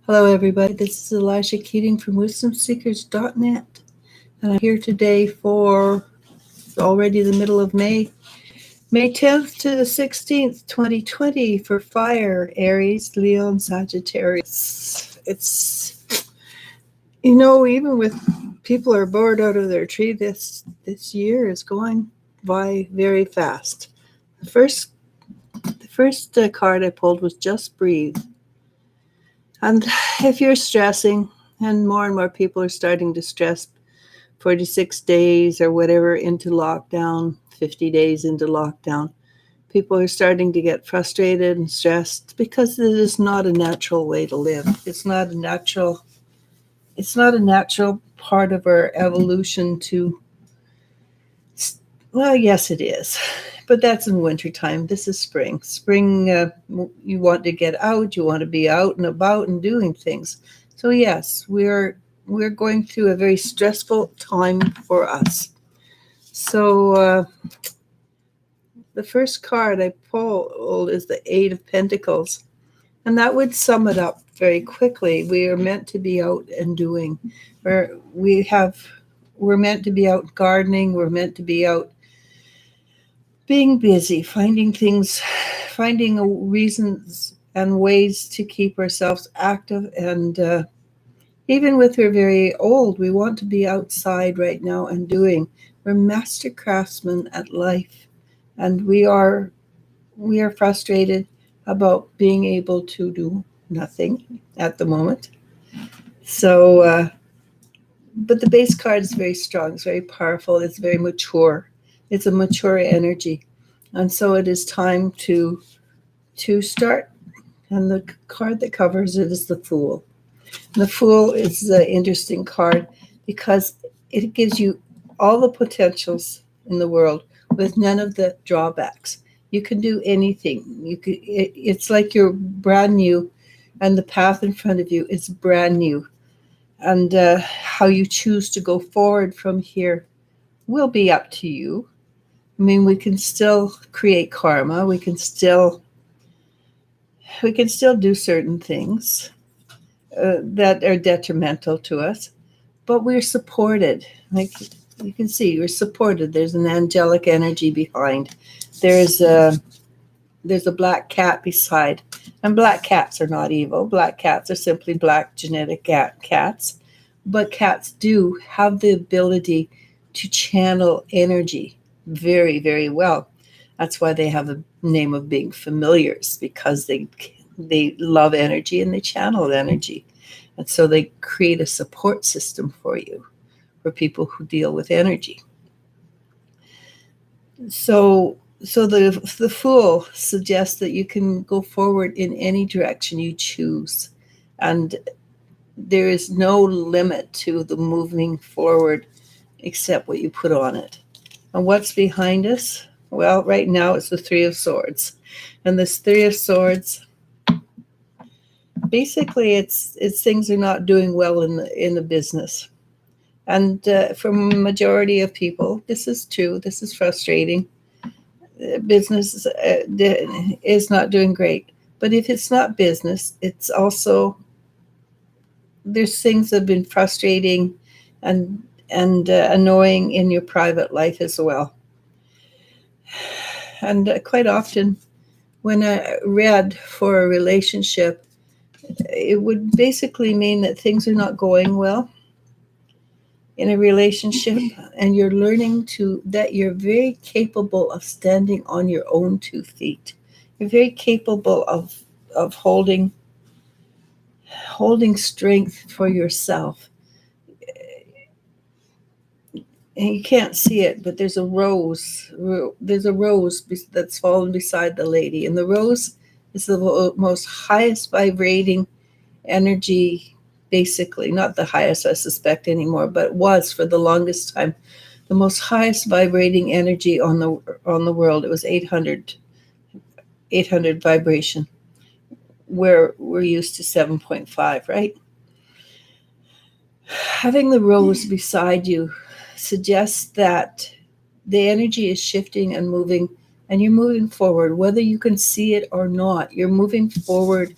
Hello, everybody. This is Eliz-sha Keating from WisdomSeekers.net, and I'm here today for already the middle of May, May 10th to the 16th, 2020, for Fire, Aries, Leo, and Sagittarius. Even with people are bored out of their tree, this year is going by very fast. The first card I pulled was Just Breathe. And if you're stressing, and more people are starting to stress 46 days or whatever into lockdown, 50 days into lockdown, people are starting to get frustrated and stressed because it is not a natural way to live. It's not a natural part of our evolution to, well, yes, it is. But that's in wintertime. This is spring. Spring, you want to get out. You want to be out and about and doing things. So yes, we're going through a very stressful time for us. So the first card I pulled is the Eight of Pentacles, and that would sum it up very quickly. We are meant to be out and doing. We're meant to be out gardening. We're meant to be out being busy, finding reasons and ways to keep ourselves active. And even with we're very old, we want to be outside right now and doing. We're master craftsmen at life, and we are frustrated about being able to do nothing at the moment. So, but the base card is very strong. It's very powerful. It's very mature. It's a mature energy. And so it is time to start. And the card that covers it is the Fool. And the Fool is an interesting card because it gives you all the potentials in the world with none of the drawbacks. You can do anything. It's like you're brand new, and the path in front of you is brand new. And how you choose to go forward from here will be up to you. I mean, we can still create karma. We can still do certain things that are detrimental to us, but we're supported. Like you can see, we're supported. There's an angelic energy behind. There's a black cat beside, and black cats are not evil. Black cats are simply black genetic cats, but cats do have the ability to channel energy very, very well. That's why they have a name of being familiars, because they love energy and they channel energy. And so they create a support system for you, for people who deal with energy. So the Fool suggests that you can go forward in any direction you choose, and there is no limit to the moving forward except what you put on it. And what's behind us? Well, right now it's the Three of Swords. And this Three of Swords, basically it's things are not doing well in the business. And for a majority of people, this is true. This is frustrating. Business is not doing great. But if it's not business, it's also, there's things that have been frustrating and annoying in your private life as well. And quite often, when I read for a relationship, it would basically mean that things are not going well in a relationship, and you're learning that you're very capable of standing on your own 2 feet. You're very capable of holding strength for yourself. And you can't see it, but there's a rose. There's a rose that's fallen beside the lady, and the rose is the most highest vibrating energy. Basically, not the highest, I suspect, anymore, but was for the longest time the most highest vibrating energy on the world. It was 800 vibration, where we're used to 7.5, right? Having the rose beside you suggests that the energy is shifting and moving, and you're moving forward, whether you can see it or not. You're moving forward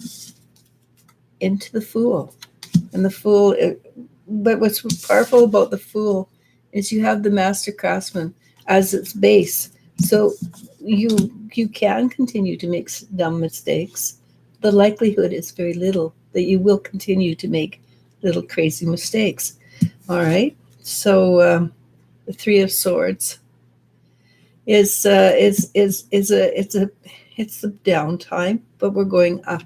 into the Fool. And the Fool, but what's powerful about the Fool is you have the Master Craftsman as its base. So you can continue to make dumb mistakes. The likelihood is very little that you will continue to make little crazy mistakes. All right. So the Three of Swords is it's a downtime, but we're going up.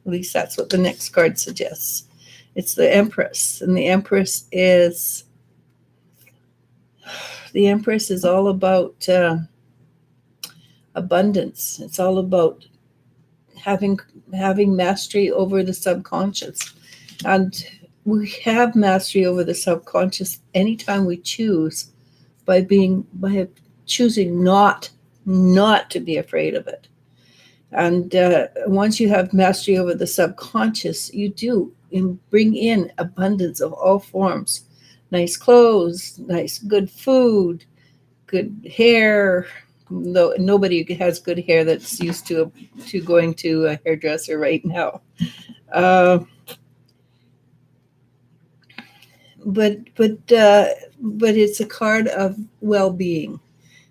At least that's what the next card suggests. It's the Empress, and the Empress is all about abundance. It's all about having mastery over the subconscious, and we have mastery over the subconscious anytime we choose by choosing not to be afraid of it. And once you have mastery over the subconscious, you do bring in abundance of all forms. Nice clothes, nice good food, good hair. Though nobody has good hair that's used to going to a hairdresser right now. But it's a card of well-being.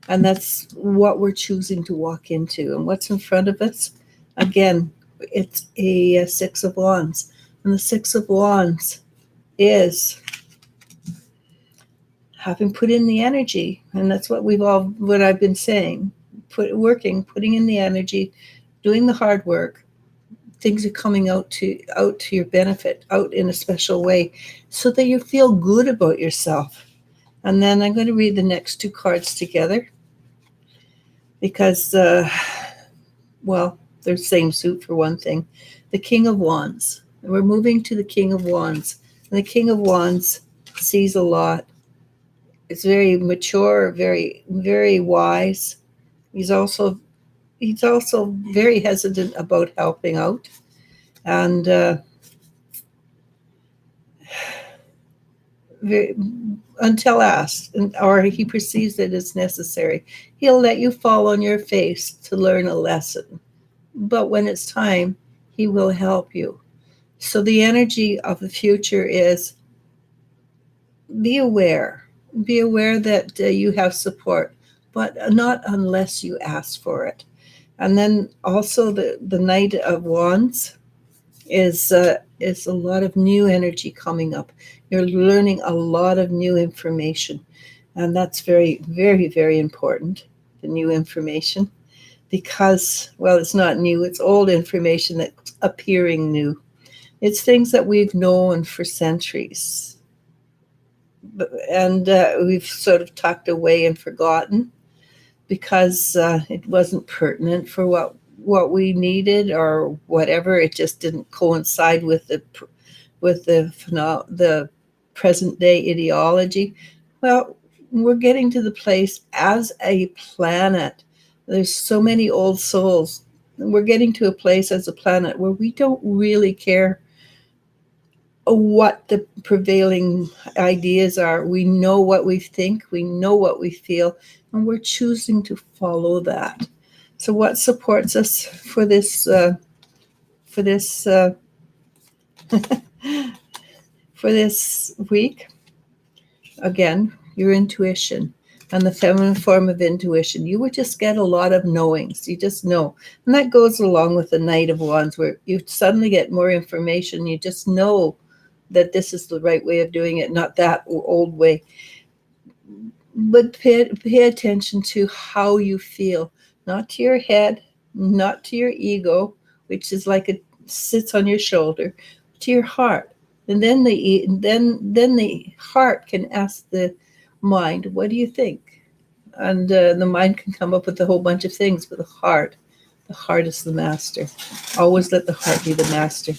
And that's what we're choosing to walk into. And what's in front of us? Again, it's a Six of Wands. And the Six of Wands is having put in the energy. And that's what I've been saying. Putting in the energy, doing the hard work. Things are coming out to your benefit, out in a special way, so that you feel good about yourself. And then I'm going to read the next two cards together. Because, they're the same suit for one thing. The King of Wands. And we're moving to the King of Wands. And the King of Wands sees a lot. It's very mature, very, very wise. He's also very hesitant about helping out. And until asked, or he perceives that it's necessary, he'll let you fall on your face to learn a lesson. But when it's time, he will help you. So the energy of the future is be aware. Be aware that you have support, but not unless you ask for it. And then also the Knight of Wands is a lot of new energy coming up. You're learning a lot of new information, and that's very, very, very important, the new information, because, it's not new, it's old information that's appearing new. It's things that we've known for centuries, and we've sort of tucked away and forgotten because it wasn't pertinent for what we needed or whatever. It just didn't coincide with the present day ideology. Well, we're getting to the place as a planet. There's so many old souls. We're getting to a place as a planet where we don't really care what the prevailing ideas are. We know what we think, we know what we feel, and we're choosing to follow that. So what supports us for this for this week? Again, your intuition and the feminine form of intuition. You would just get a lot of knowings. You just know. And that goes along with the Knight of Wands, where you suddenly get more information. You just know that this is the right way of doing it, not that old way. But pay attention to how you feel, not to your head, not to your ego, which is like it sits on your shoulder, to your heart. And then the heart can ask the mind, what do you think? And the mind can come up with a whole bunch of things, but the heart is the master. Always let the heart be the master.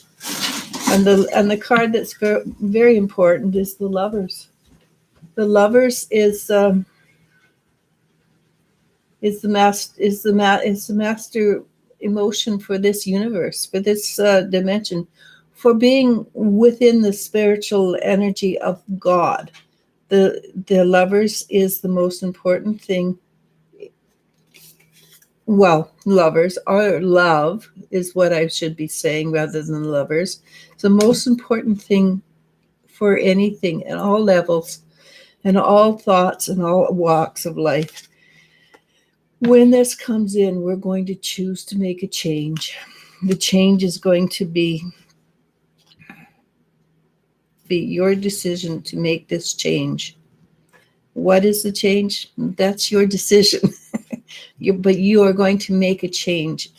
And the card that's very, very important is the Lovers. The Lovers is the master emotion for this universe, for this dimension, for being within the spiritual energy of God. The Lovers is the most important thing well, lovers, or love is what I should be saying rather than lovers. It's the most important thing for anything at all levels and all thoughts and all walks of life. When this comes in, we're going to choose to make a change. The change is going to be your decision to make this change. What is the change? That's your decision. But you are going to make a change.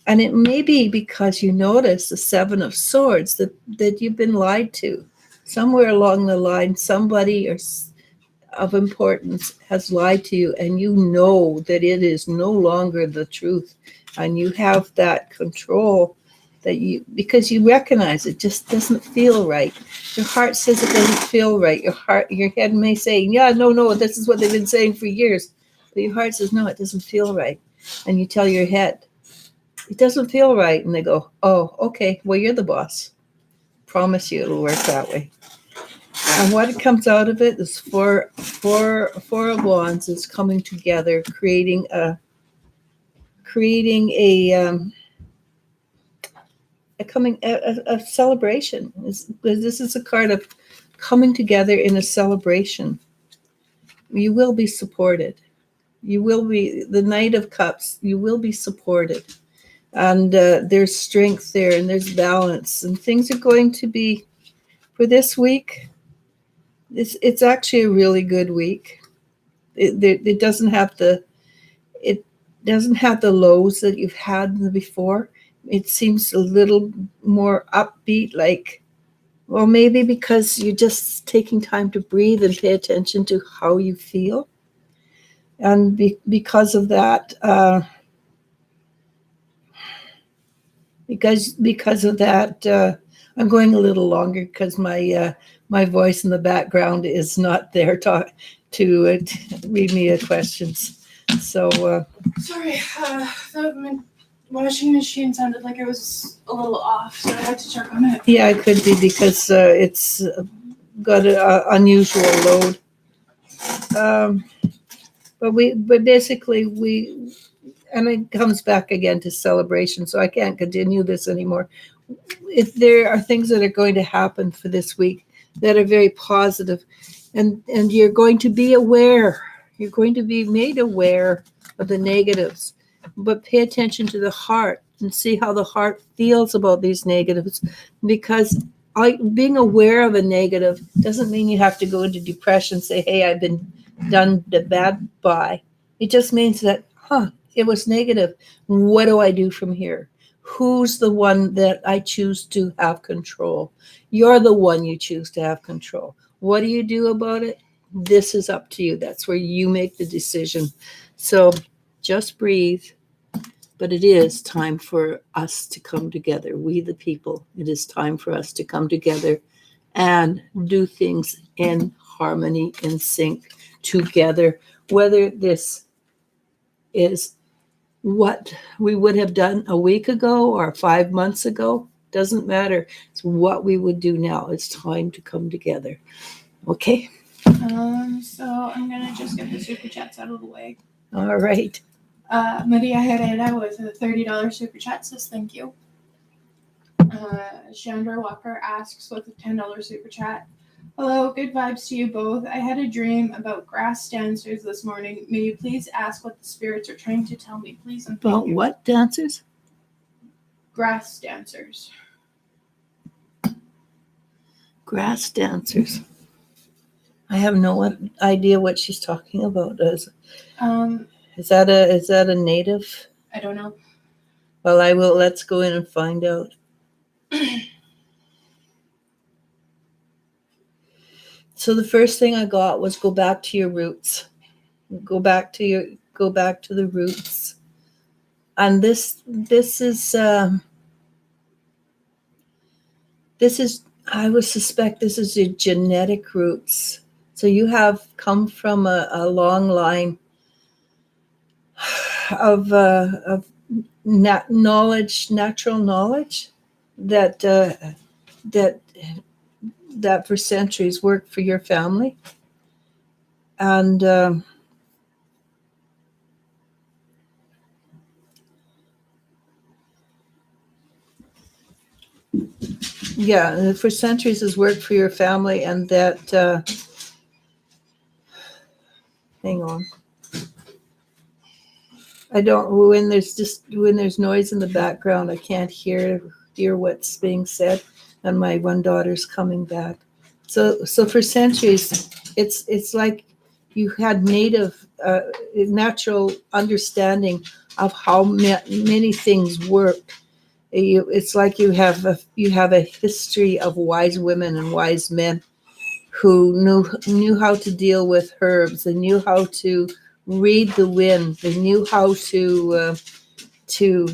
And it may be because you notice the Seven of Swords that you've been lied to. Somewhere along the line, somebody of importance has lied to you, and you know that it is no longer the truth. And you have that control because you recognize it just doesn't feel right. Your heart says it doesn't feel right. Your head may say, yeah, no, this is what they've been saying for years. But your heart says, no, it doesn't feel right. And you tell your head, it doesn't feel right. And they go, oh, okay, well, you're the boss. Promise you it'll work that way. And what comes out of it is four of wands is coming together, creating a celebration. This is a card of coming together in a celebration. You will be supported. You will be the Knight of Cups. You will be supported, and there's strength there, and there's balance, and things are going to be for this week. It's actually a really good week. It doesn't have the lows that you've had before. It seems a little more upbeat, like, well, maybe because you're just taking time to breathe and pay attention to how you feel. And because of that, I'm going a little longer because my voice in the background is not there to read me questions. So sorry, the washing machine sounded like it was a little off, so I had to check on it. Yeah, it could be because it's got an unusual load. But basically and it comes back again to celebration. So I can't continue this anymore. If there are things that are going to happen for this week that are very positive, and you're going to be aware, you're going to be made aware of the negatives, but pay attention to the heart and see how the heart feels about these negatives, because being aware of a negative doesn't mean you have to go into depression, say, hey, I've been done the bad by. It just means that, it was negative. What do I do from here? Who's the one that I choose to have control? You're the one you choose to have control. What do you do about it? This is up to you. That's where you make the decision. So just breathe. But it is time for us to come together. We, the people, it is time for us to come together and do things in harmony, in sync, together. Whether this is what we would have done a week ago or 5 months ago, doesn't matter. It's what we would do now. It's time to come together. Okay? So I'm going to just get the super chats out of the way. All right. Maria Herrera with a $30 super chat says thank you. Chandra Walker asks with a $10 super chat. Hello, good vibes to you both. I had a dream about grass dancers this morning. May you please ask what the spirits are trying to tell me, please? And about what dancers? Grass dancers. Grass dancers. I have no idea what she's talking about. Is that a native? I don't know. Well, I will. Let's go in and find out. So the first thing I got was go back to your roots. Go back to the roots. And this is I would suspect this is your genetic roots. So you have come from a long line of knowledge, natural knowledge that for centuries worked for your family, and Yeah, for centuries has worked for your family, and that hang on. I don't when there's noise in the background, I can't hear what's being said, and my one daughter's coming back. So for centuries, it's like you had native natural understanding of how many things work. It's like you have a history of wise women and wise men who knew how to deal with herbs. They knew how to read the wind. They knew how to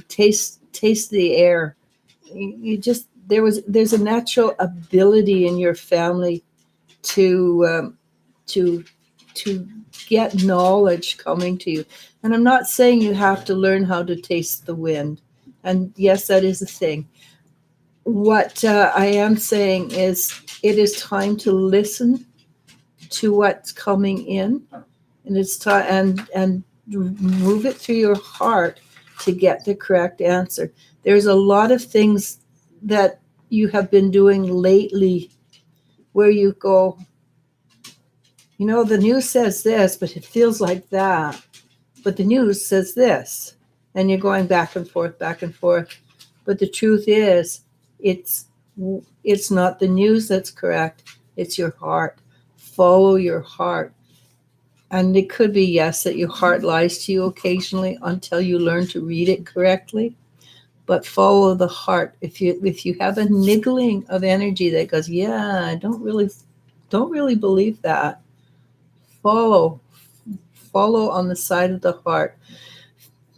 taste the air. You just there's a natural ability in your family to to to get knowledge coming to you. And I'm not saying you have to learn how to taste the wind. And yes, that is a thing. What I am saying is it is time to listen to what's coming in, and it's time and move it through your heart to get the correct answer. There's a lot of things that you have been doing lately where you go, the news says this, but it feels like that. But the news says this. And you're going back and forth, back and forth. But the truth is, it's not the news that's correct. It's your heart. Follow your heart. And it could be, yes, that your heart lies to you occasionally until you learn to read it correctly. But follow the heart. If you have a niggling of energy that goes, yeah, I don't really believe that. Follow on the side of the heart.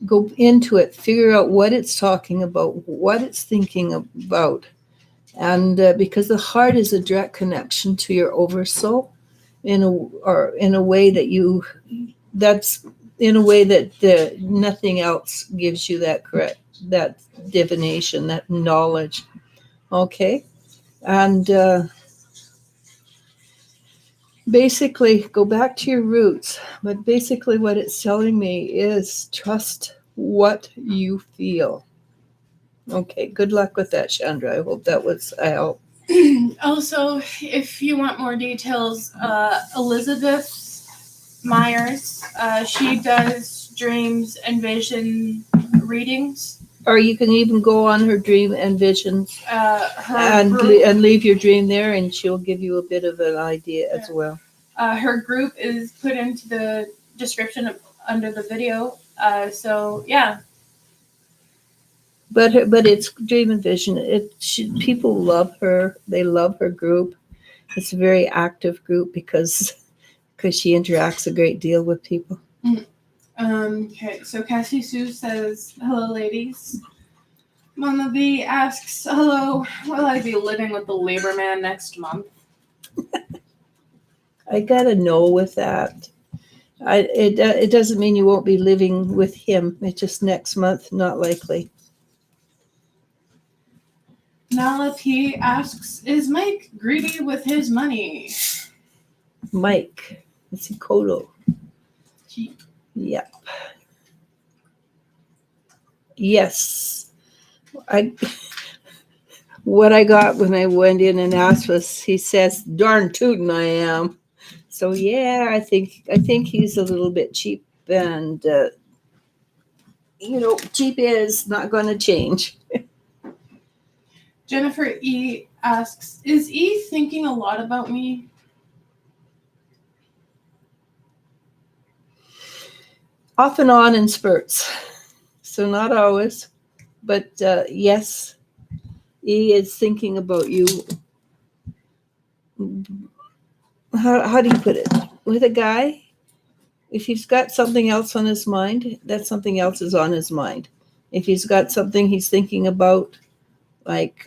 Go into it. Figure out what it's talking about, what it's thinking about, and because the heart is a direct connection to your oversoul, in a way that nothing else gives you that divination, that knowledge. Okay, and basically go back to your roots. But basically what it's telling me is trust what you feel. Okay, good luck with that, Chandra. I hope that was a help. Also, if you want more details, Elizabeth Myers, she does dreams and vision readings. Or you can even go on her dream and visions and leave your dream there, and she'll give you a bit of an idea as well. Her group is put into the description under the video. So yeah. But it's dream and vision. People love her. They love her group. It's a very active group because she interacts a great deal with people. Okay, so Cassie Sue says, hello, ladies. Mama B asks, hello, will I be living with the labor man next month? I gotta know with that. It doesn't mean you won't be living with him. It's just next month, not likely. Nala P asks, is Mike greedy with his money? Mike. It's Kodo. Yep. Yes. What I got when I went in and asked was, he says, darn tootin' I am. So yeah, I think he's a little bit cheap, and cheap is not going to change. Jennifer E asks, is E thinking a lot about me? Off and on in spurts. So not always, but yes, E is thinking about you. How do you put it? With a guy, if he's got something else on his mind, that something else is on his mind. If he's got something he's thinking about, like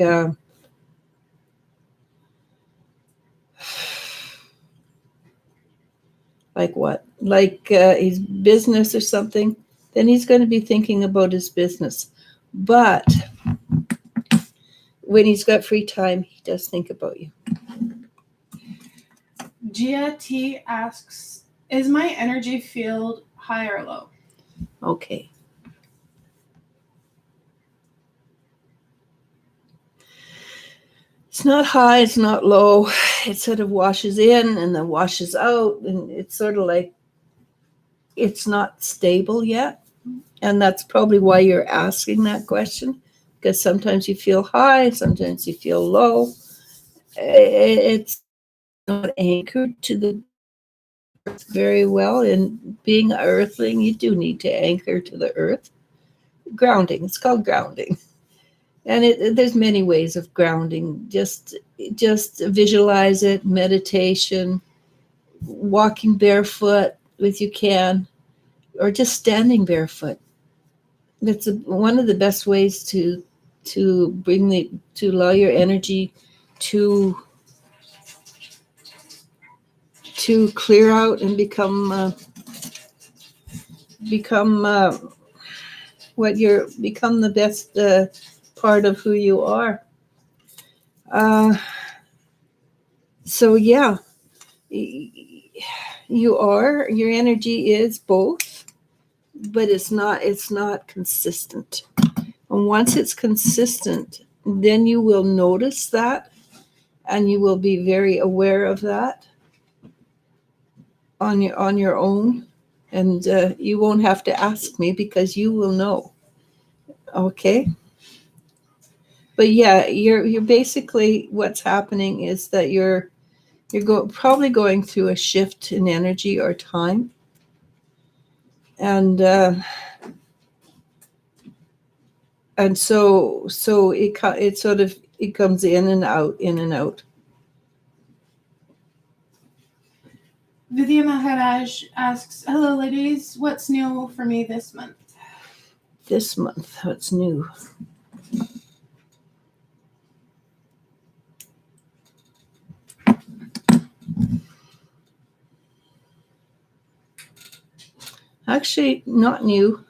what? Like his business or something, then he's going to be thinking about his business. But when he's got free time, he does think about you. Gia T asks, is my energy field high or low? Okay. It's not high, it's not low. It sort of washes in and then washes out, and it's sort of like it's not stable yet. And that's probably why you're asking that question, because sometimes you feel high, sometimes you feel low. It's not anchored to the earth very well. And being an earthling, you do need to anchor to the earth. Grounding, it's called grounding. And there's many ways of grounding. Just visualize it, meditation, walking barefoot if you can, or just standing barefoot. That's one of the best ways to allow your energy to clear out and become become the best part of who you are. So yeah, your energy is both, but it's not consistent. And once it's consistent, then you will notice that, and you will be very aware of that on your own, and you won't have to ask me because you will know. Okay. But yeah, you're basically, what's happening is that you're probably going through a shift in energy or time, and so it sort of it comes in and out, in and out. Vidya Maharaj asks, hello ladies, what's new for me this month? This month, what's new? Actually, not new,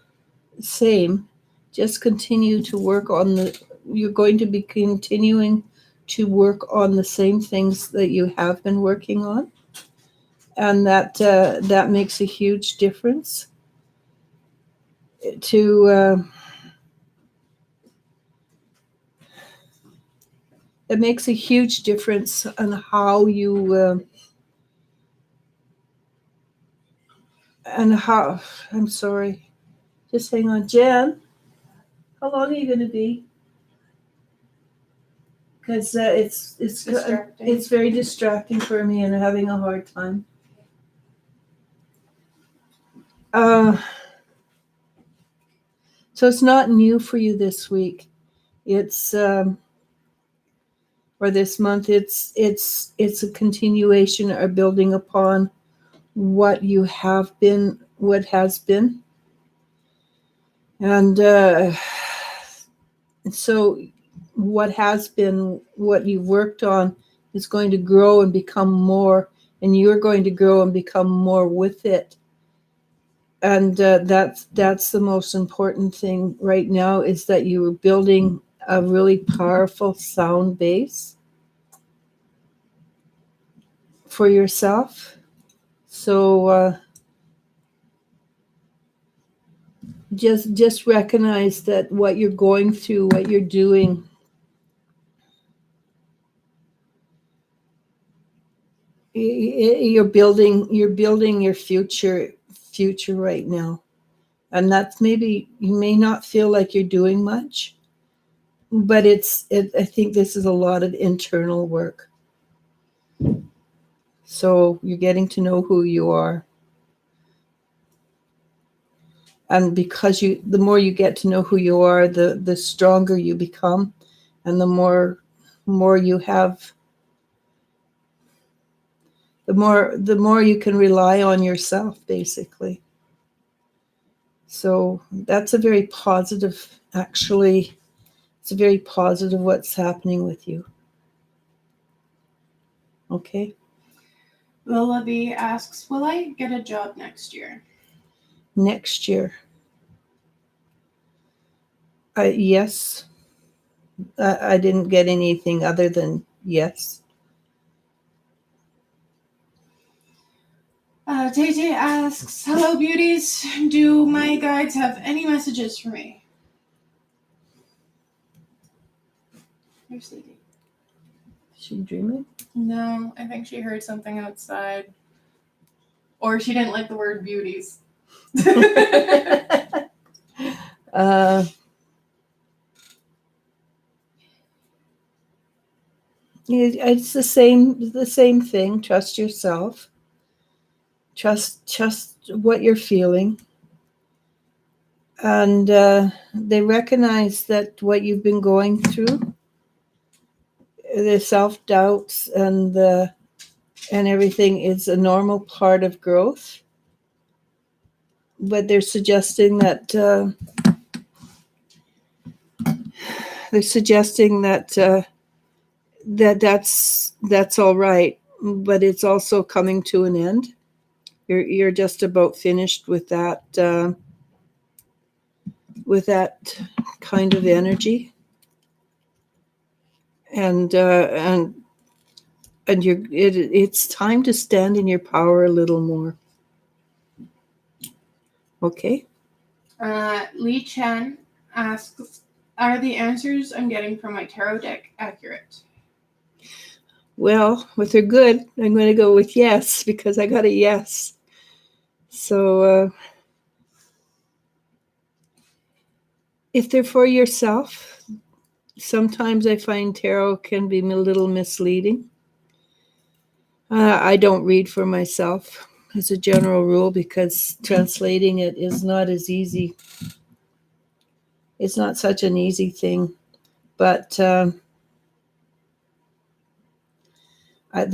same. Just continue to work on you're going to be continuing to work on the same things that you have been working on. And that makes a huge difference it makes a huge difference on how you and how I'm sorry, just hang on. Jen, how long are you going to be? Because it's very distracting for me, and I'm having a hard time. So it's not new for you this week. It's or this month. It's a continuation or building upon what you have been, what has been, and so what has been, what you've worked on, is going to grow and become more, and you're going to grow and become more with it. And that's the most important thing right now, is that you are building a really powerful sound base for yourself. So just recognize that what you're going through, what you're doing, you're building your future right now. And that's, maybe you may not feel like you're doing much, but I think this is a lot of internal work. So you're getting to know who you are. And because the more you get to know who you are, the stronger you become, and the more you have, the more you can rely on yourself, basically. So that's a very positive, actually, it's a very positive what's happening with you. Okay. Lola B asks, will I get a job next year? Next year. Yes. I didn't get anything other than yes. Tay asks, hello beauties, do my guides have any messages for me? Here's Lady. She dreaming? No, I think she heard something outside. Or she didn't like the word beauties. It's the same thing. Trust yourself. Trust what you're feeling. And they recognize that what you've been going through, the self-doubts and everything, is a normal part of growth. But they're suggesting that that's all right, but it's also coming to an end. You're just about finished with that kind of energy, and it's time to stand in your power a little more. Okay. Lee Chen asks, are the answers I'm getting from my tarot deck accurate? Well, if they're good, I'm going to go with yes, because I got a yes. So if they're for yourself, sometimes I find tarot can be a little misleading. I don't read for myself as a general rule, because translating it is not as easy. It's not such an easy thing. But the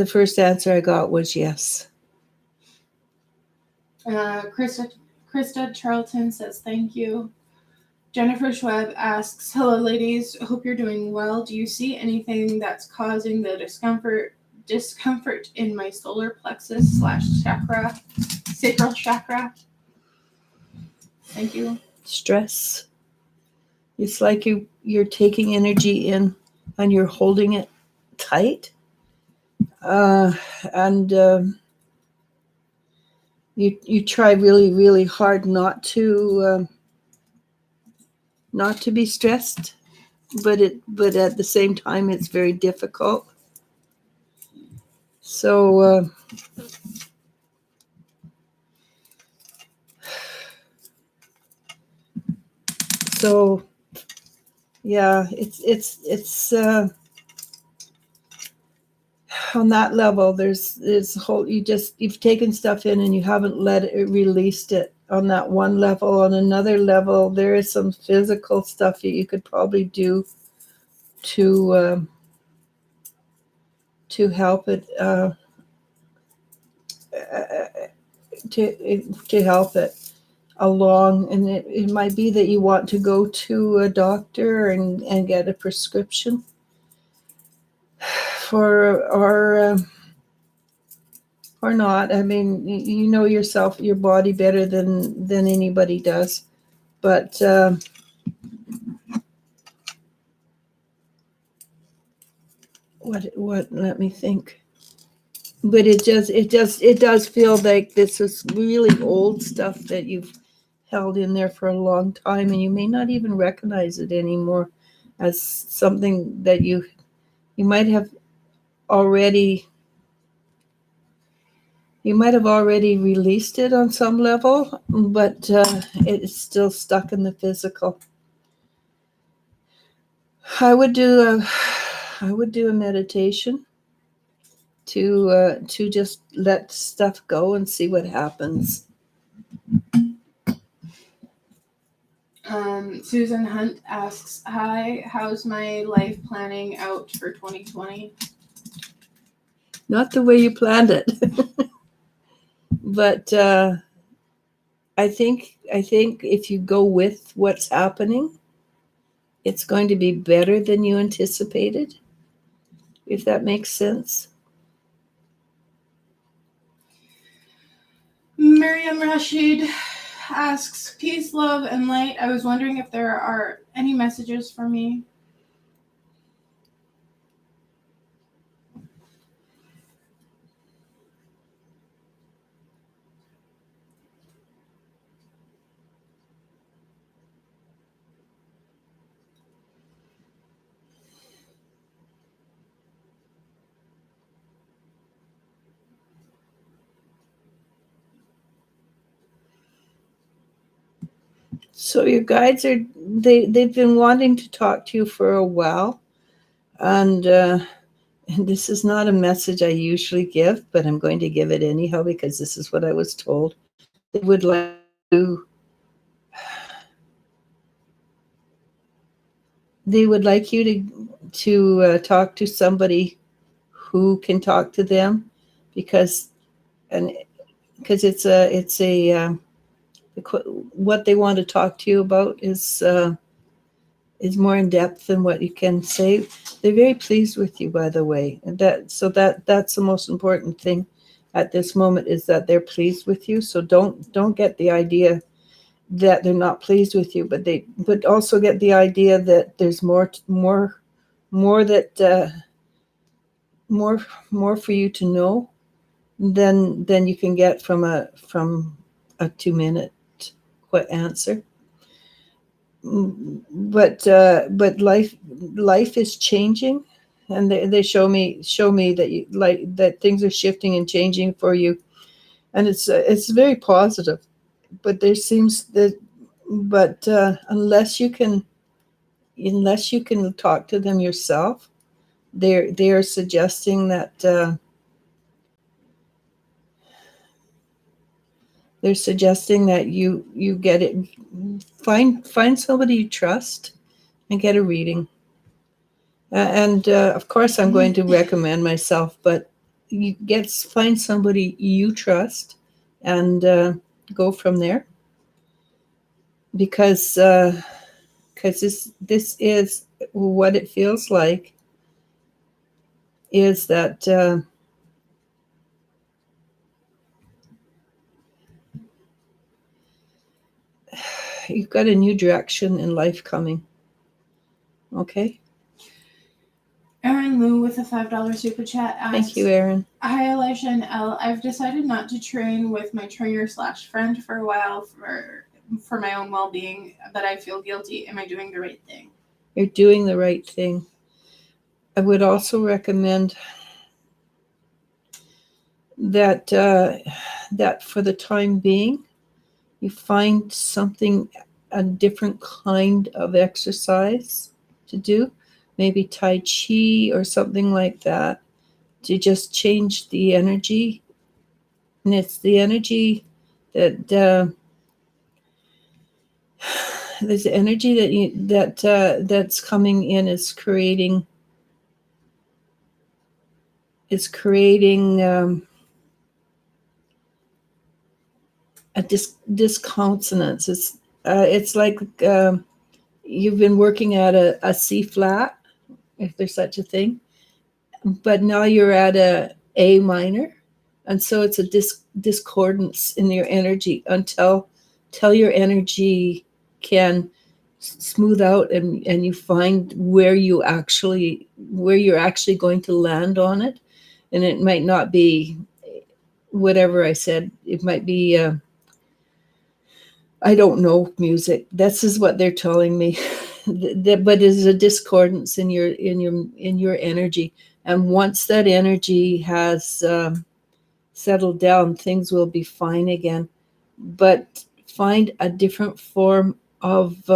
first answer I got was yes. Krista Charlton says thank you. Jennifer Schweb asks, hello ladies, hope you're doing well. Do you see anything that's causing the discomfort in my solar plexus / chakra, sacral chakra? Thank you. Stress. It's like you're taking energy in and you're holding it tight. And you try really, really hard not to be stressed, but at the same time it's very difficult. So yeah, it's on that level. There's a whole, you've taken stuff in and you haven't released it on that one level. On another level, there is some physical stuff that you could probably do to help it to help it along. And it might be that you want to go to a doctor and get a prescription for, or not. I mean, you know yourself, your body better than anybody does. But what? Let me think. But it does feel like this is really old stuff that you've held in there for a long time, and you may not even recognize it anymore as something that you might have already released it on some level, but it's still stuck in the physical. I would do a meditation to just let stuff go and see what happens. Susan Hunt asks, hi, how's my life planning out for 2020? Not the way you planned it. But I think if you go with what's happening, it's going to be better than you anticipated, if that makes sense. Miriam Rashid asks, peace, love, and light. I was wondering if there are any messages for me. So your guides they've been wanting to talk to you for a while, and this is not a message I usually give, but I'm going to give it anyhow because this is what I was told. They would like to they would like you to talk to somebody who can talk to them, because and because it's a what they want to talk to you about is more in depth than what you can say. They're very pleased with you, by the way, and that's the most important thing at this moment, is that they're pleased with you. So don't get the idea that they're not pleased with you, but also get the idea that there's more that more for you to know than you can get from a 2-minute answer. But life is changing, and they show me that that things are shifting and changing for you, and it's very positive. But there seems that but unless you can talk to them yourself, they are suggesting that you get it. Find somebody you trust and get a reading. And of course, I'm going to recommend myself, but find somebody you trust and go from there. Because this is what it feels like, is that you've got a new direction in life coming. Okay. Aaron Lou with a $5 super chat asks, Thank you, Aaron. Hi, Eliz-sha and Elle. I've decided not to train with my trainer/friend for a while for my own well-being, but I feel guilty. Am I doing the right thing? You're doing the right thing. I would also recommend that that for the time being, you find a different kind of exercise to do, maybe Tai Chi or something like that, to just change the energy. And it's the energy that there's the energy that's coming in is creating a disconsonance. It's like you've been working at a C flat, if there's such a thing, but now you're at a minor, and so it's a discordance in your energy until your energy can smooth out, and you find where you're actually going to land on it. And it might not be whatever I said. It might be I don't know, music. This is what they're telling me. But there's a discordance in your energy, and once that energy has settled down, things will be fine again. But find a different form of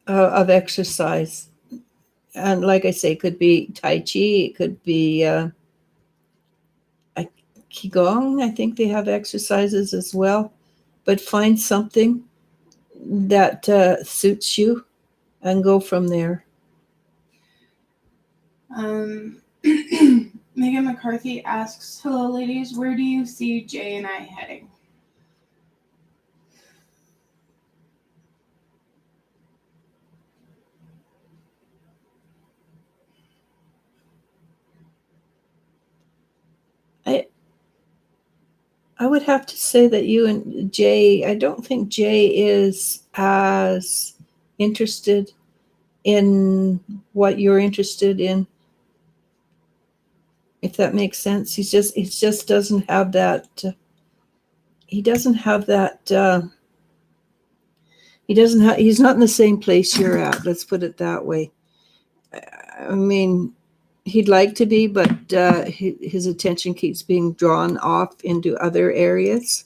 of exercise. And like I say, it could be Tai Chi, it could be Qigong. I think they have exercises as well. But find something that suits you and go from there. Megan McCarthy asks, hello, ladies. Where do you see Jay and I heading? I would have to say that you and Jay, I don't think Jay is as interested in what you're interested in, if that makes sense. He just doesn't have that. He's not in the same place you're at. Let's put it that way. I mean, he'd like to be, but his attention keeps being drawn off into other areas,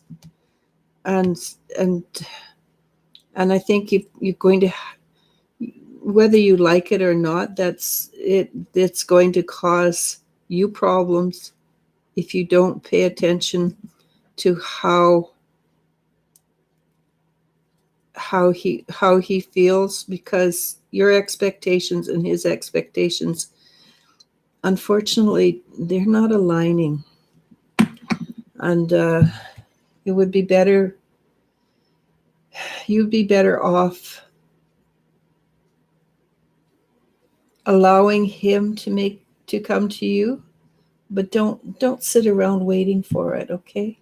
and and and I think you're going to, whether you like it or not, that's it. It's going to cause you problems if you don't pay attention to how he feels, because your expectations and his expectations, unfortunately, they're not aligning. And it would be better, you'd be better off allowing him to come to you, but don't sit around waiting for it, okay?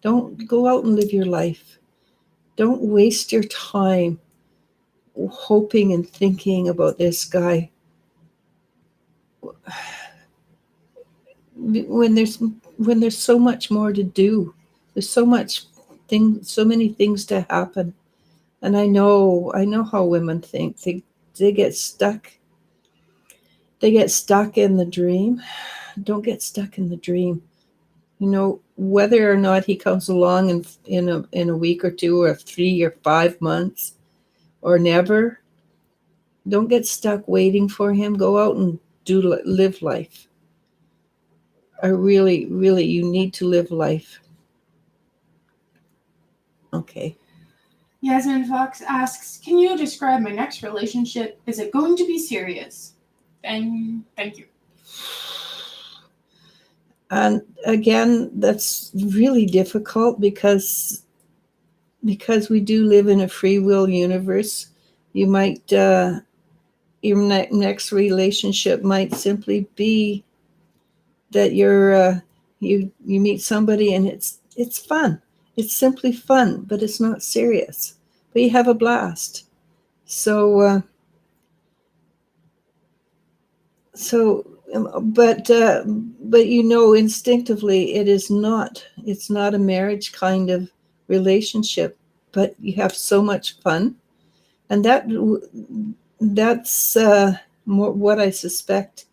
Don't go out and live your life. Don't waste your time hoping and thinking about this guy when there's so much more to do. There's so many things to happen. And I know how women think. They get stuck. They get stuck in the dream. Don't get stuck in the dream. Whether or not he comes along in a week or two or 3 or 5 months or never, don't get stuck waiting for him. Go out and live life. Really, you need to live life. Okay. Yasmin Fox asks, can you describe my next relationship? Is it going to be serious? Thank you. And again, that's really difficult because we do live in a free will universe. You might your next relationship might simply be that you meet somebody and it's fun. It's simply fun, but it's not serious. But you have a blast. So but instinctively it's not a marriage kind of relationship, but you have so much fun, and that's more what I suspect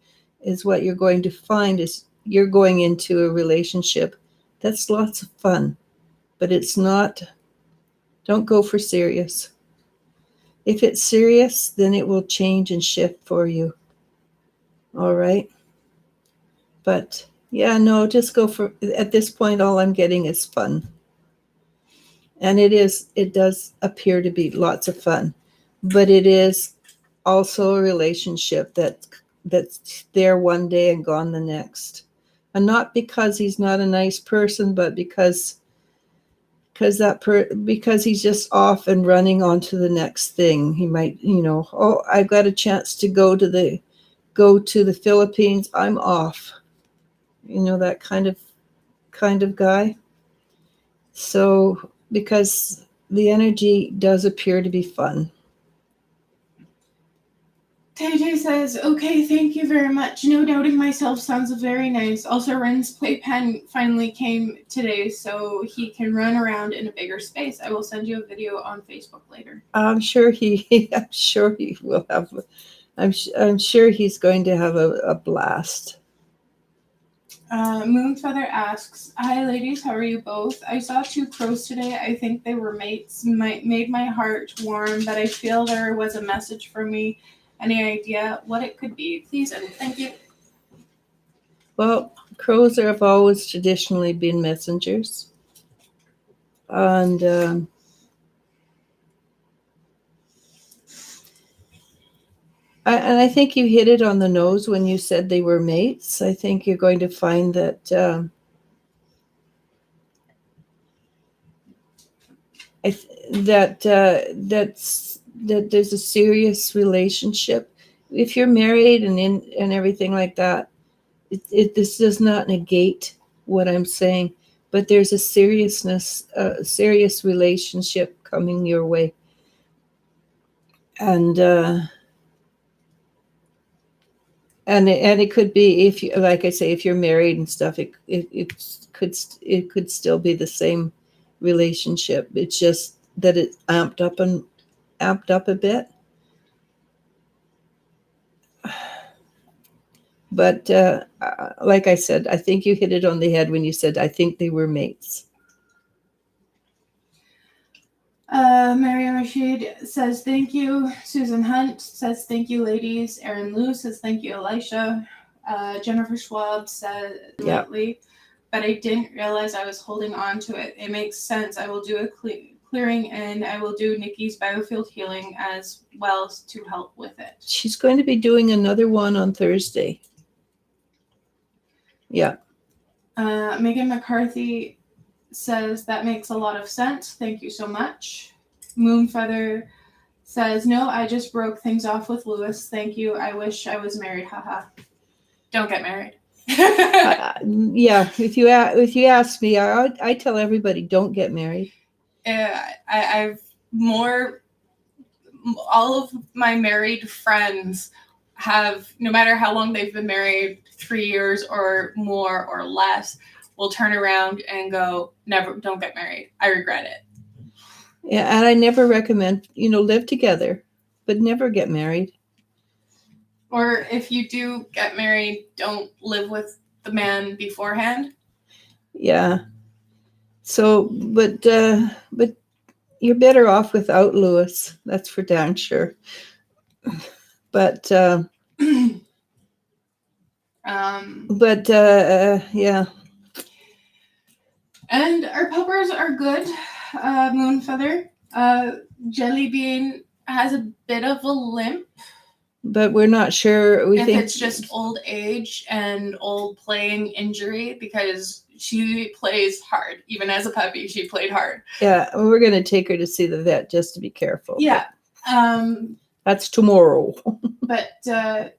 is what you're going to find is you're going into a relationship that's lots of fun, but it's not. Don't go for serious. If it's serious, then it will change and shift for you. All right. But yeah, no, just go for, at this point, all I'm getting is fun. And it does appear to be lots of fun, but it is also a relationship that's there one day and gone the next. And not because he's not a nice person, but because he's just off and running on to the next thing. He might, I've got a chance to go to the Philippines. I'm off. That kind of guy. So, because the energy does appear to be fun. TJ says, okay, thank you very much. No doubting myself sounds very nice. Also, Ren's playpen finally came today, so he can run around in a bigger space. I will send you a video on Facebook later. I'm sure he will have. I'm sure he's going to have a blast. Moonfeather asks, hi ladies, how are you both? I saw 2 crows today. I think they were mates. Made my heart warm, but I feel there was a message for me. Any idea what it could be? Please and thank you. Well, crows have always traditionally been messengers. And I think you hit it on the nose when you said they were mates. I think you're going to find that that there's a serious relationship. If you're married and everything like that, this does not negate what I'm saying, but there's a serious relationship coming your way, and it could be, if you, like I say, if you're married and stuff, it could still be the same relationship. It's just that it's amped up a bit. But like I said, I think you hit it on the head when you said, I think they were mates. Mariam Rashid says thank you. Susan Hunt says thank you, ladies. Erin Liu says thank you, Elisha. Jennifer Schwab said lately, but I didn't realize I was holding on to it. It makes sense. I will do a clearing, and I will do Nikki's biofield healing as well to help with it. She's going to be doing another one on Thursday. Yeah. Megan McCarthy says that makes a lot of sense. Thank you so much. Moonfeather says, no, I just broke things off with Lewis. Thank you. I wish I was married. Haha. Don't get married. Yeah. If you ask me, I tell everybody, don't get married. I've all of my married friends have, no matter how long they've been married, 3 years or more or less, will turn around and go, never, don't get married. I regret it. Yeah, and I never recommend, live together, but never get married. Or if you do get married, don't live with the man beforehand. Yeah. So, but you're better off without Lewis. That's for damn sure. But yeah. And our puppers are good. Moonfeather. Jellybean has a bit of a limp. But we're not sure. We think it's just old age and old playing injury, because she plays hard. Even as a puppy, she played hard. Yeah, we're going to take her to see the vet just to be careful. Yeah. That's tomorrow. But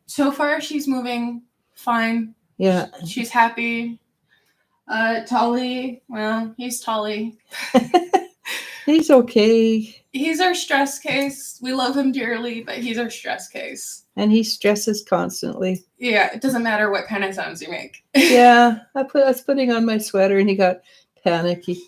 so far, she's moving fine. Yeah. She's happy. Tolly, well, he's Tolly. He's okay. He's our stress case. We love him dearly, but he's our stress case. And he stresses constantly. Yeah, it doesn't matter what kind of sounds you make. Yeah, I was putting on my sweater and he got panicky.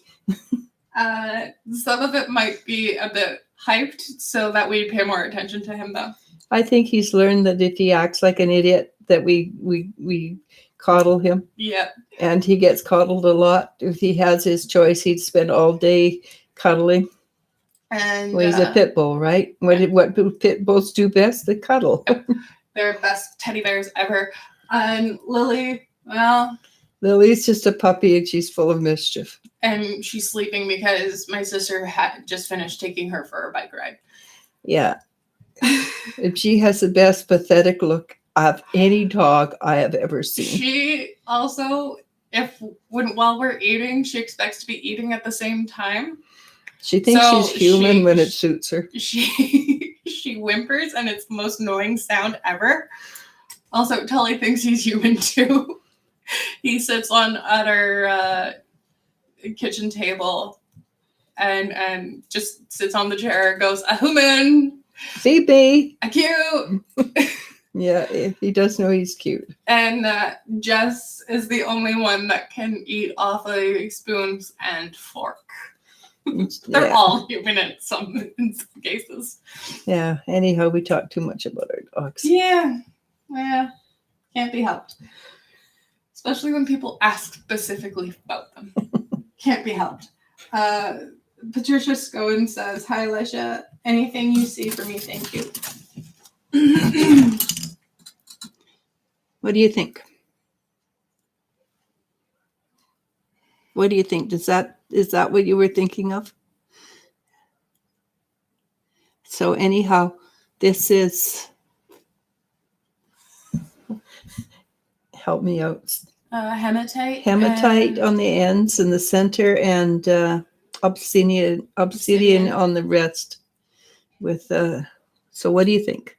Some of it might be a bit hyped so that we pay more attention to him, though. I think he's learned that if he acts like an idiot, that we coddle him. Yeah. And he gets coddled a lot. If he has his choice, he'd spend all day cuddling. And well, he's a pit bull, right? What do pit bulls do best? They cuddle. They're best teddy bears ever. And Lily, well, Lily's just a puppy and she's full of mischief. And she's sleeping because my sister had just finished taking her for a bike ride. Yeah. And she has the best pathetic look of any dog I have ever seen. She also, while we're eating, she expects to be eating at the same time. She thinks she's human when it suits her. She whimpers, and it's the most annoying sound ever. Also, Tully thinks he's human too. He sits at our kitchen table and just sits on the chair, goes, a human. Phoebe. A cute. Yeah, he does know he's cute. And Jess is the only one that can eat off a spoons and fork. They're all human in some cases. Yeah. Anyhow, we talk too much about our dogs. Yeah. Yeah. Can't be helped. Especially when people ask specifically about them. Can't be helped. Patricia Scowen says, hi, Eliz-sha. Anything you see for me, thank you. What do you think? What do you think? Is that what you were thinking of? So anyhow, this is, help me out. Hematite. Hematite on the ends in the center, and obsidian on the rest. With so what do you think?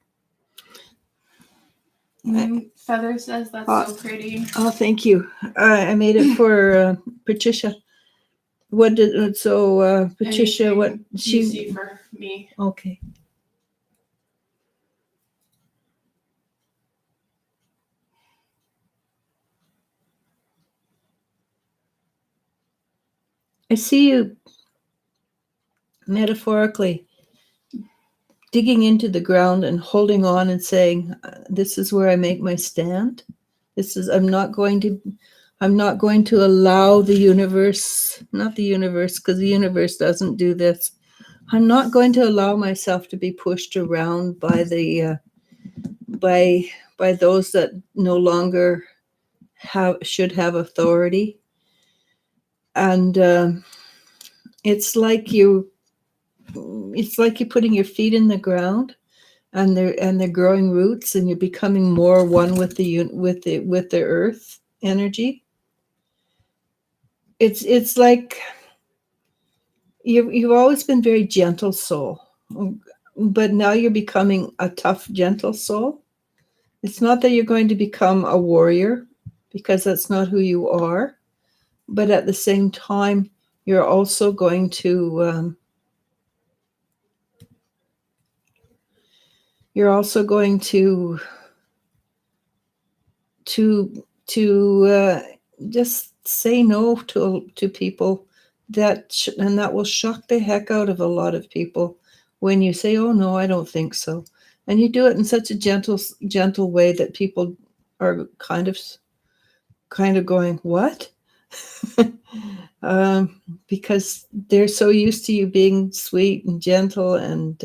Feather says that's so pretty. Oh, thank you. I made it for Patricia. Patricia, anything what she see for me? Okay. I see you metaphorically digging into the ground and holding on and saying, this is where I make my stand. This is, I'm not going to allow the universe, not the universe, because the universe doesn't do this. I'm not going to allow myself to be pushed around by by those that no longer should have authority. And it's like you're putting your feet in the ground, and they're growing roots, and you're becoming more one with the earth energy. It's like you've always been very gentle soul, but now you're becoming a tough, gentle soul. It's not that you're going to become a warrior, because that's not who you are. But at the same time, you're also going to just say no to people and that will shock the heck out of a lot of people when you say, "Oh no, I don't think so," and you do it in such a gentle way that people are kind of going, "What?" Because they're so used to you being sweet and gentle and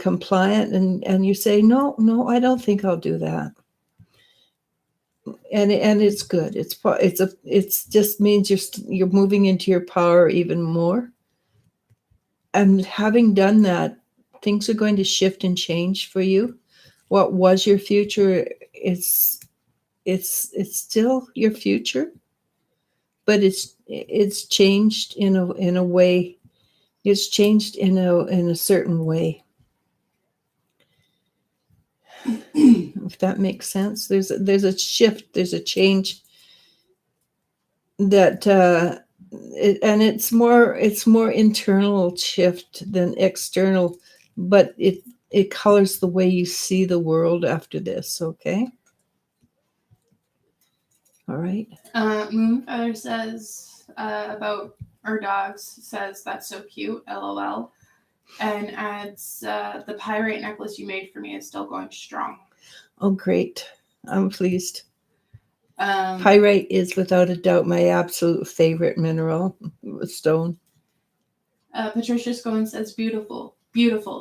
compliant, and you say, no, I don't think I'll do that. And it's good. It's just means you're moving into your power even more. And having done that, things are going to shift and change for you. What was your future is it's still your future, but it's changed in a way. It's changed in a certain way. If that makes sense, there's a shift, there's a change that and it's more internal shift than external, but it colors the way you see the world after this. Okay. All right. Moonfeather says about our dogs, says that's so cute, LOL, and adds the pyrite necklace you made for me is still going strong. Oh, great. I'm pleased. Pyrite is without a doubt my absolute favorite mineral, stone. Patricia Scone says, beautiful.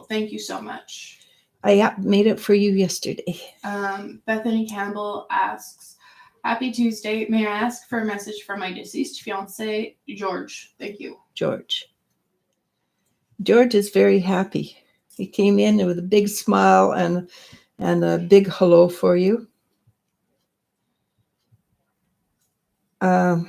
Thank you so much. I made it for you yesterday. Bethany Campbell asks, happy Tuesday. May I ask for a message from my deceased fiance, George? Thank you. George is very happy. He came in with a big smile and a big hello for you. And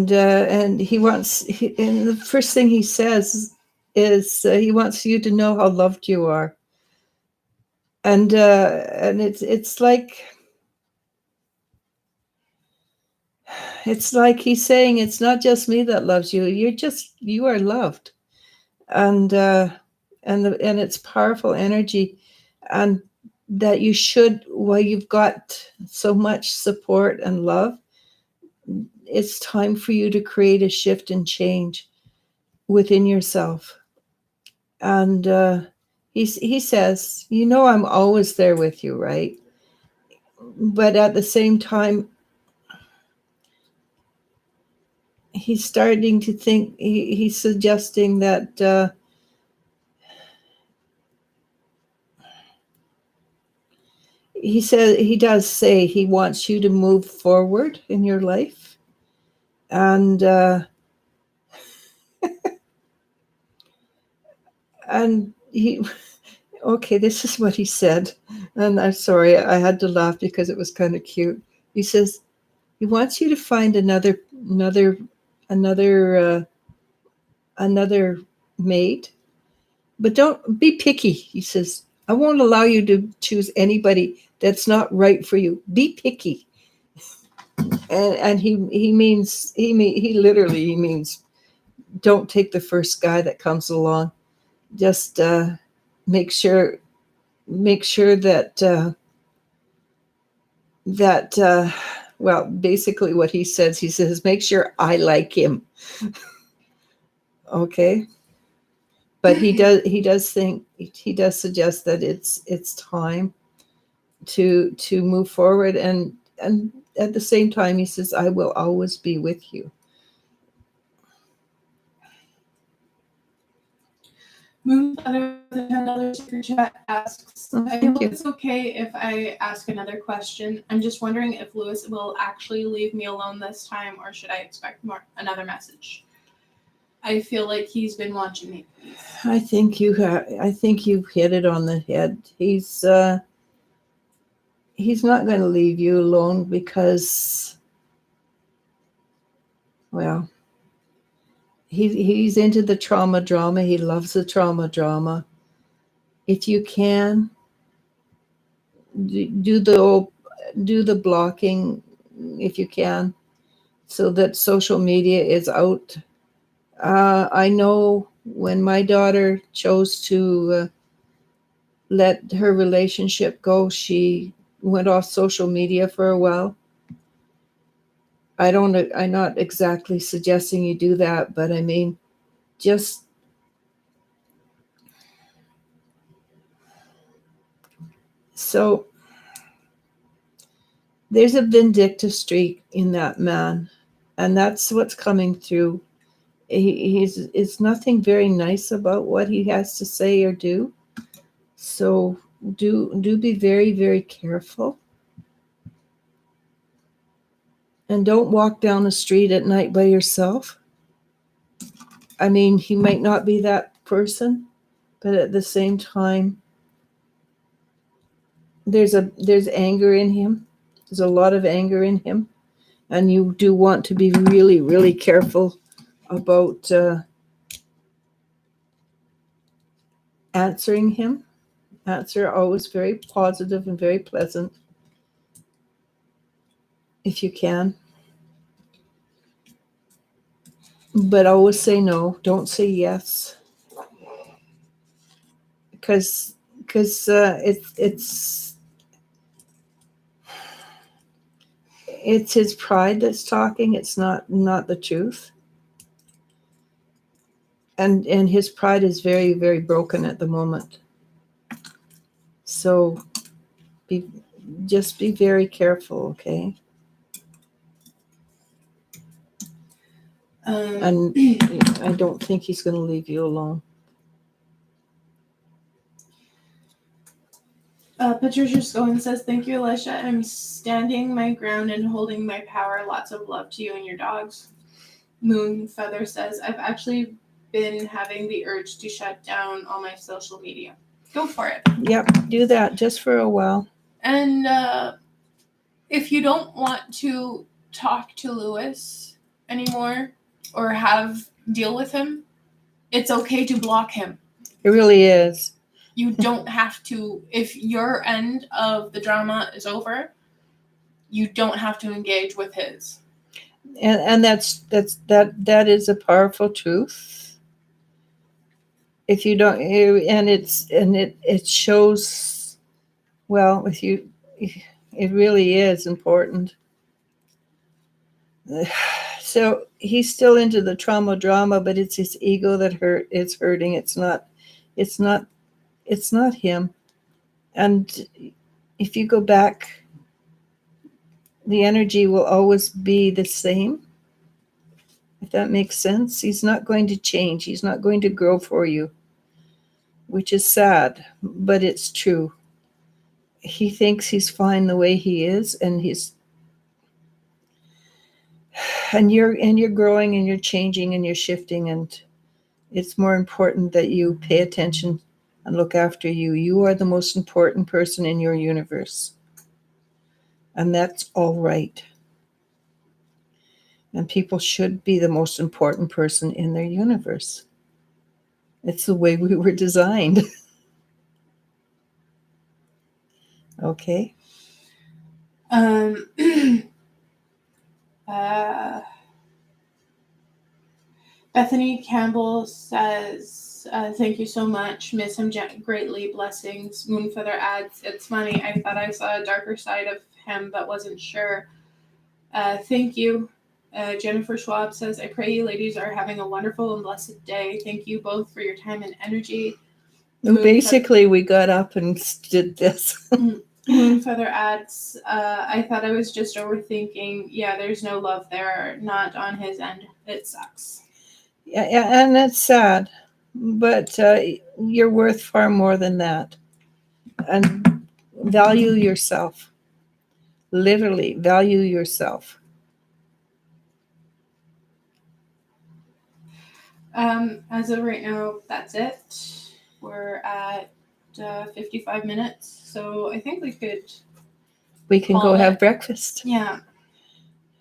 the first thing he says is he wants you to know how loved you are. And it's like he's saying, it's not just me that loves you. You are loved. And it's powerful energy, and that you should, while you've got so much support and love, it's time for you to create a shift and change within yourself. And he says, I'm always there with you, right? But at the same time, he's starting to think, he's suggesting that he does say he wants you to move forward in your life. And and okay, this is what he said. And I'm sorry, I had to laugh because it was kind of cute. He says he wants you to find another mate, but don't be picky. He says, I won't allow you to choose anybody that's not right for you. Be picky. And he literally means don't take the first guy that comes along. Just make sure that well, basically what he says make sure I like him. Okay. But he does suggest that it's time to move forward, and at the same time he says, I will always be with you. Moonfeather with another super chat asks, Oh, I thank hope you. it's okay if I ask another question. I'm just wondering if Lewis will actually leave me alone this time, or should I expect another message? I feel like he's been watching me. I think you hit it on the head. He's not going to leave you alone because, well, he's into the trauma drama. He loves the trauma drama. If you can do the blocking, if you can, so that social media is out. I know when my daughter chose to let her relationship go, she went off social media for a while. I'm not exactly suggesting you do that, but I mean, just so there's a vindictive streak in that man, and that's what's coming through. It's nothing very nice about what he has to say or do. So do be very, very careful. And don't walk down the street at night by yourself. I mean, he might not be that person, but at the same time, there's anger in him. There's a lot of anger in him, and you do want to be really, really careful about answering him. Answer always very positive and very pleasant, if you can. But always say no. Don't say yes, because it's his pride that's talking. It's not the truth. And his pride is very, very broken at the moment. So just be very careful, okay? And I don't think he's going to leave you alone. Patricia Scowen says, thank you, Eliz-sha. I'm standing my ground and holding my power. Lots of love to you and your dogs. Moonfeather says, I've actually been having the urge to shut down all my social media. Go for it. Yep, do that just for a while. And if you don't want to talk to Lewis anymore or deal with him, it's okay to block him. It really is. You don't have to, if your end of the drama is over, you don't have to engage with his. And that is a powerful truth. If you don't, and it shows, well, with you, it really is important. So he's still into the trauma drama, but it's his ego that it's hurting. It's not him. And if you go back, the energy will always be the same. If that makes sense, he's not going to change. He's not going to grow for you, which is sad, but it's true. He thinks he's fine the way he is, and you're growing and you're changing and you're shifting, and it's more important that you pay attention and look after you. You are the most important person in your universe, and that's all right. And people should be the most important person in their universe. It's the way we were designed. Okay. Bethany Campbell says, thank you so much. Miss him greatly. Blessings. Moonfeather adds, it's funny. I thought I saw a darker side of him, but wasn't sure. Thank you. Jennifer Schwab says, I pray you ladies are having a wonderful and blessed day. Thank you both for your time and energy. Basically, we got up and did this. Moonfeather adds, I thought I was just overthinking. Yeah, there's no love there. Not on his end. It sucks. Yeah, and it's sad. But you're worth far more than that. And value yourself. Literally, value yourself. As of right now, that's it. We're at 55 minutes, so I think we can call go it. have breakfast. Yeah.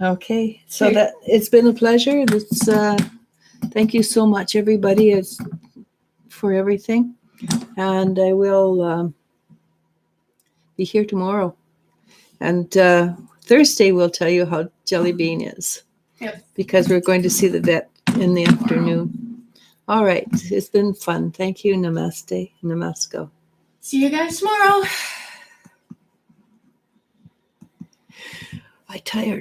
Okay, so that it's been a pleasure. Thank you so much, everybody, for everything, and I will be here tomorrow. And Thursday we'll tell you how Jelly Bean is. Yep. Because we're going to see the vet in the afternoon. All right. It's been fun. Thank you. Namaste. Namasko. See you guys tomorrow. I'm tired.